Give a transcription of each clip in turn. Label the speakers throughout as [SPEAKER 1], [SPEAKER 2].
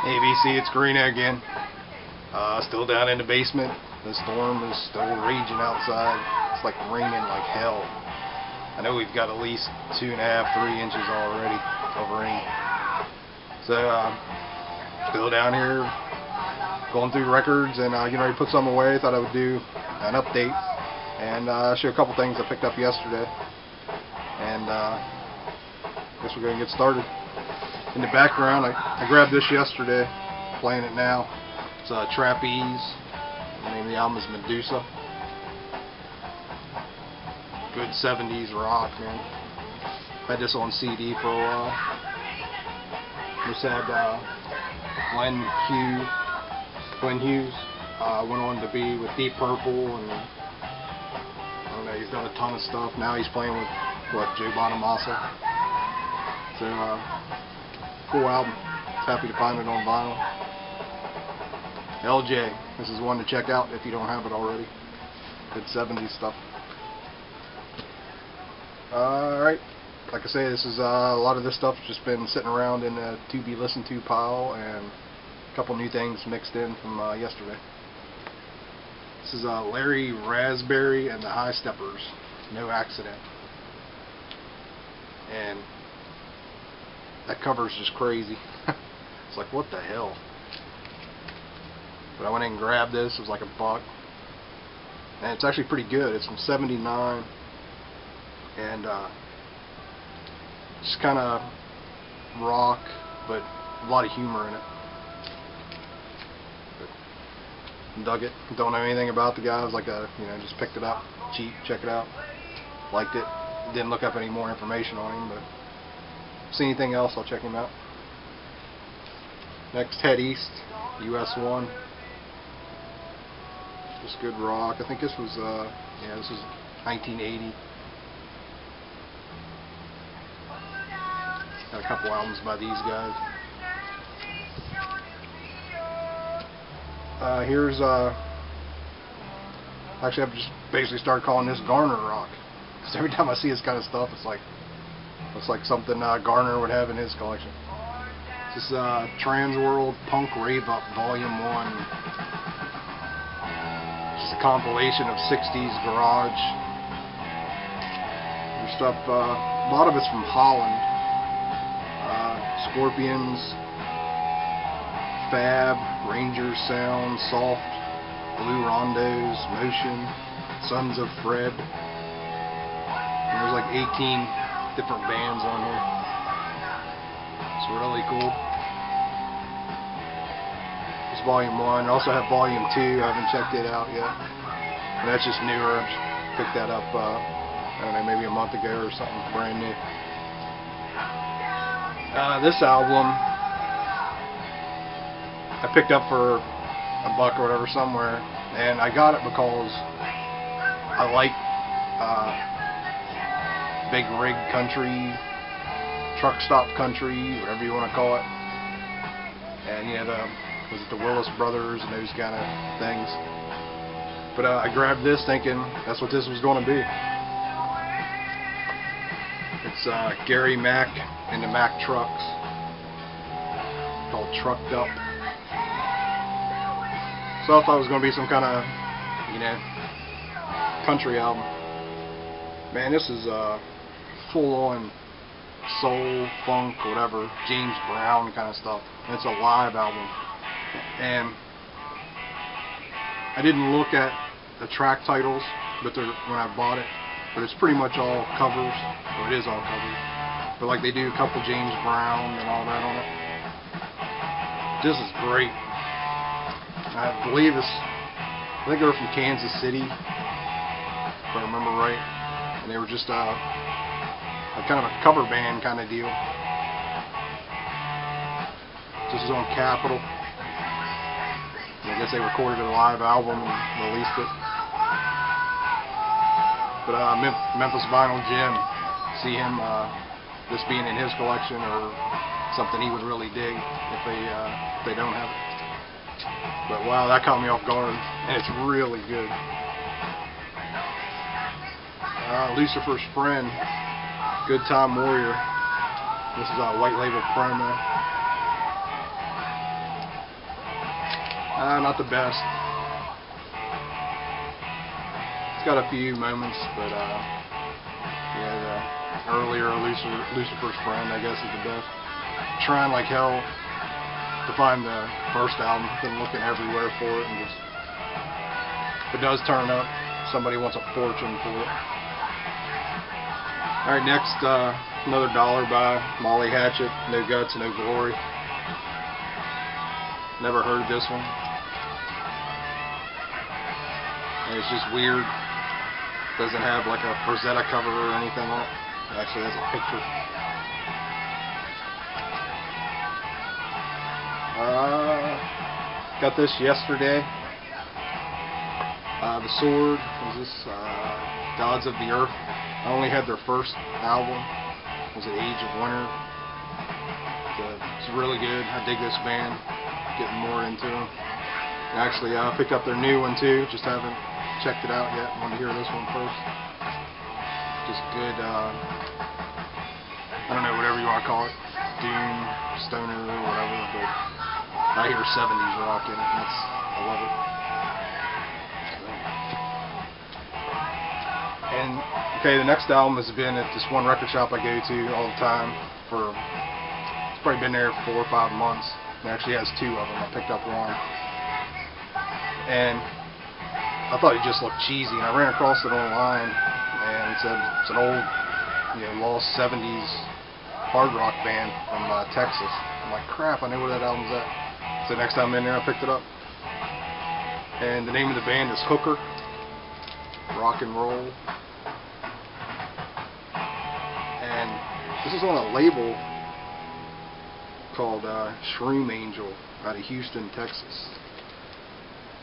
[SPEAKER 1] ABC, it's Karina again. Still down in the basement. The storm is still raging outside. It's like raining like hell. I know we've got at least 2.5, 3 inches already of rain. So, still down here going through records and getting ready to put some away. Thought I would do an update and show a couple things I picked up yesterday. And I guess we're going to get started. In the background, I grabbed this yesterday, playing it now. It's Trapeze. The name of the album is Medusa. Good 70s rock, man. Had this on CD for a while. This had Glenn Hughes went on to be with Deep Purple, and I don't know, he's done a ton of stuff. Now he's playing with Joe Bonamassa. So cool album. Happy to find it on vinyl. LJ, this is one to check out if you don't have it already. Good 70s stuff. Alright, like I say, this is a lot of this stuff just been sitting around in a to be listened to pile, and a couple new things mixed in from yesterday. This is Larry Raspberry and the High Steppers, No Accident. And that cover's just crazy. It's like, what the hell? But I went in and grabbed this. It was like $1. And it's actually pretty good. It's from '79. And just kind of rock, but a lot of humor in it. But dug it. Don't know anything about the guy. It was like just picked it up, cheap, check it out. Liked it. Didn't look up any more information on him, but see anything else, I'll check him out. Next, Head East, US 1. Just good rock. I think this was this was 1980. Got a couple albums by these guys. Here's actually I've just basically started calling this Garner rock, because every time I see this kind of stuff, it's like looks like something Garner would have in his collection. This is Transworld Punk Rave Up Volume 1. Just a compilation of 60s garage. There's stuff, a lot of it's from Holland. Scorpions, Fab, Ranger Sound, Soft, Blue Rondos, Motion, Sons of Fred. And there's like 18 different bands on here. It's really cool. It's Volume 1. I also have Volume 2. I haven't checked it out yet. And that's just newer. I picked that up, I don't know, maybe a month ago or something, brand new. This album I picked up for $1 or whatever somewhere, and I got it because I like big rig country, truck stop country, whatever you want to call it. And was it the Willis Brothers and those kind of things. But I grabbed this thinking that's what this was going to be. It's Gary Mack and the Mack Trucks, called Trucked Up. So I thought it was going to be some kind of, country album. Man, this is full-on soul, funk, whatever, James Brown kind of stuff. And it's a live album. And I didn't look at the track titles, but when I bought it. But it's pretty much all covers. Well, it is all covers. But like they do a couple James Brown and all that on it. This is great. I think they were from Kansas City, if I remember right. And they were just a kind of a cover band kind of deal. This is on Capitol. I guess they recorded a live album and released it. But Memphis Vinyl Jim, see him, this being in his collection or something he would really dig if they don't have it. But wow, that caught me off guard, and it's really good. Lucifer's Friend, Good Time Warrior. This is a white label promo. Not the best. It's got a few moments, but yeah, the earlier Lucifer's Friend, I guess, is the best. Trying like hell to find the first album, been looking everywhere for it, and just, if it does turn up, somebody wants a fortune for it. Alright, next, another dollar by Molly Hatchet, No Guts, No Glory. Never heard this one. And it's just weird. Doesn't have like a Rosetta cover or anything on it. It actually has a picture. Got this yesterday. The Sword, was this Gods of the Earth. I only had their first album. Was it Age of Winter? It's really good. I dig this band. Getting more into them. And actually, I picked up their new one too. Just haven't checked it out yet. I want to hear this one first. Just good. I don't know, whatever you want to call it. Doom, stoner, or whatever. But I hear 70s rock in it. And I love it. And okay, the next album has been at this one record shop I go to all the time for. It's probably been there for 4 or 5 months. It actually has 2 of them. I picked up one. And I thought it just looked cheesy, and I ran across it online, and it said it's an old, lost 70s hard rock band from Texas. I'm like, crap, I know where that album's at. So next time I'm in there, I picked it up. And the name of the band is Hooker, Rock and Roll. And this is on a label called Shroom Angel out of Houston, Texas.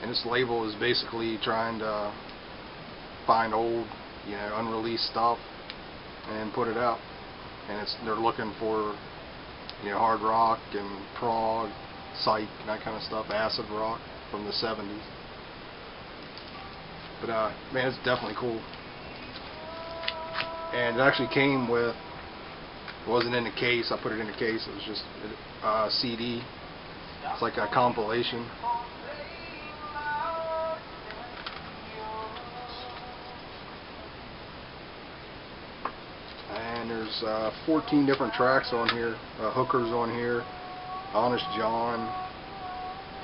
[SPEAKER 1] And this label is basically trying to find old, unreleased stuff and put it out. And they're looking for, hard rock and prog, psych, and that kind of stuff, acid rock from the 70s. But man, it's definitely cool. And it actually came with, it wasn't in the case, I put it in the case, it was just a CD. It's like a compilation. And there's 14 different tracks on here. Hooker's on here, Honest John,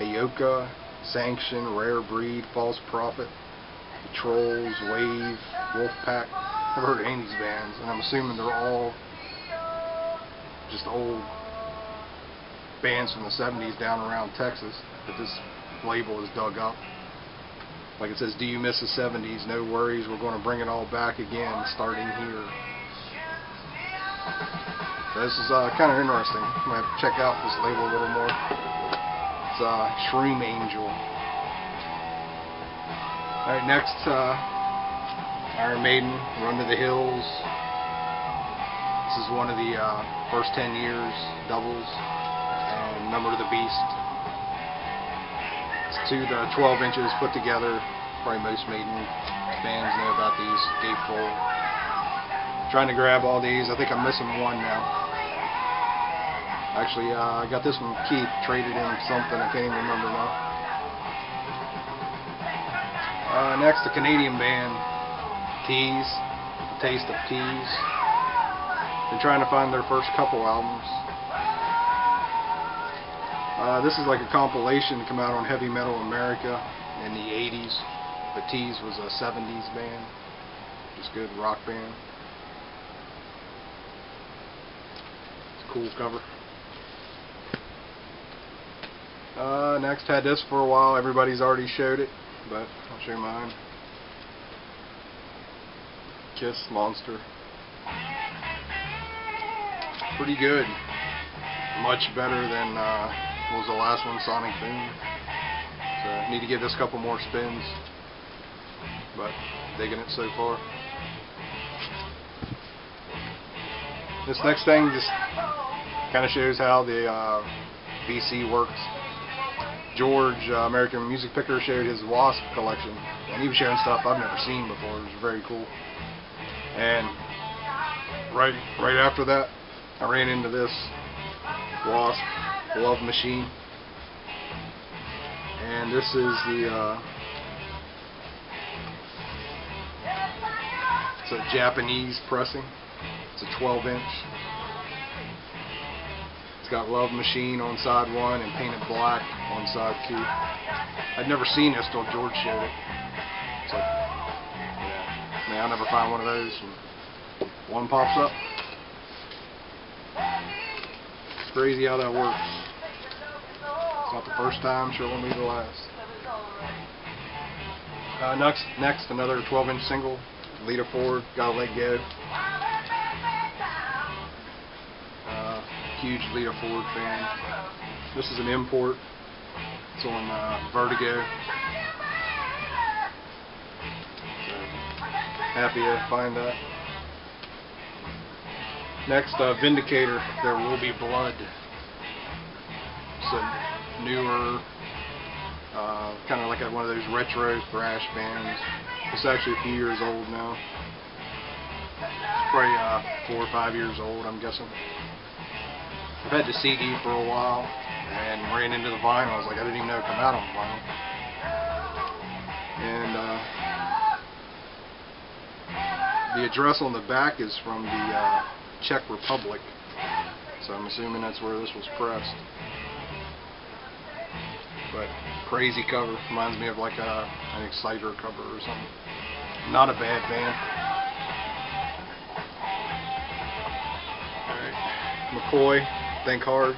[SPEAKER 1] Ayoka, Sanction, Rare Breed, False Prophet, The Trolls, Wave, Wolfpack. Never heard of any of these bands, and I'm assuming they're all just old bands from the 70s down around Texas that this label is dug up. Like it says, do you miss the 70s? No worries, we're going to bring it all back again, starting here. So this is kind of interesting. I'm going to have to check out this label a little more. It's Shroom Angel. Alright, next, Iron Maiden, Run to the Hills. This is one of the first 10 years doubles, and Number of the Beast. It's 2 to 12 inches put together. Probably most Maiden fans know about these. Gatefold. Trying to grab all these. I think I'm missing one now. Actually, I got this one. Keith traded in something. I can't even remember now. Next, a Canadian band, Tease. Taste of Tease. Been trying to find their first couple albums. This is like a compilation to come out on Heavy Metal America in the 80s. But Tease was a 70s band. Just good rock band. It's a cool cover. Next, had this for a while. Everybody's already showed it, but I'll show mine. Kiss Monster. Pretty good. Much better than what was the last one, Sonic Boom. So I need to give this a couple more spins, but digging it so far. This next thing just kind of shows how the VC works. George, American Music Picker, showed his Wasp collection, and he was showing stuff I've never seen before. It was very cool. And right after that, I ran into this Wasp Love Machine, And this is the it's a Japanese pressing. It's a 12-inch. It's got Love Machine on side 1 and Painted Black on side 2. I'd never seen this till George showed it. It's like, yeah, man, I'll never find one of those. And one pops up. It's crazy how that works. It's not the first time, sure won't be the last. Next, another 12-inch single, Lita Ford, Gotta Let Go. Huge Lita Ford fan. This is an import. It's on Vertigo. So, happy to find that. Next, Vindicator, There Will Be Blood. It's a newer, kind of like one of those retro thrash bands. It's actually a few years old now. It's probably 4 or 5 years old, I'm guessing. I've had the CD for a while and ran into the vinyl. I was like, I didn't even know it come out on vinyl. And the address on the back is from the Czech Republic, so I'm assuming that's where this was pressed. But crazy cover, reminds me of like an Exciter cover or something. Not a bad band. Alright, McCoy, Think Hard.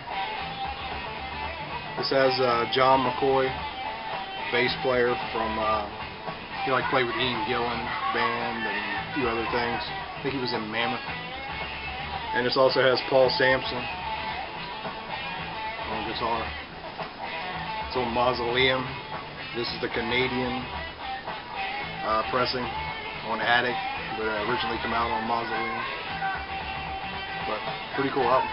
[SPEAKER 1] This has John McCoy, bass player from, he played with Ian Gillan band and a few other things. I think he was in Mammoth. And this also has Paul Sampson on guitar. It's on Mausoleum. This is the Canadian pressing on Attic, but it originally came out on Mausoleum. But pretty cool album.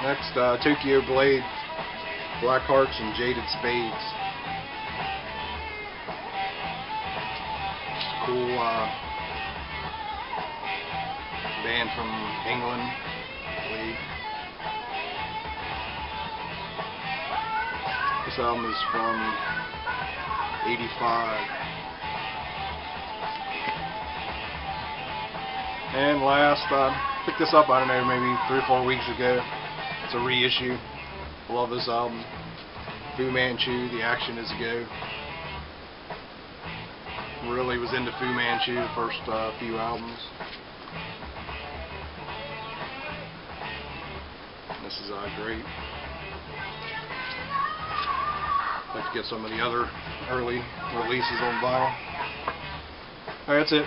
[SPEAKER 1] Next, Tokyo Blade, Black Hearts and Jaded Spades. Just a cool band from England, I believe. This album is from '85. And last, picked this up, I don't know, maybe 3 or 4 weeks ago. It's a reissue. Love this album. Fu Manchu, The Action Is a Go. Really was into Fu Manchu the first few albums. This is great. I'd like to get some of the other early releases on vinyl. Alright, that's it.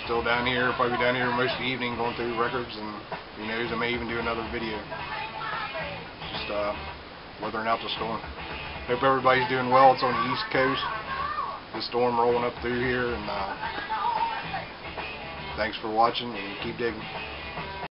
[SPEAKER 1] Still down here, probably down here most of the evening going through records, and who knows, I may even do another video. Just weathering out the storm. Hope everybody's doing well. It's on the East Coast. The storm rolling up through here, and thanks for watching and keep digging.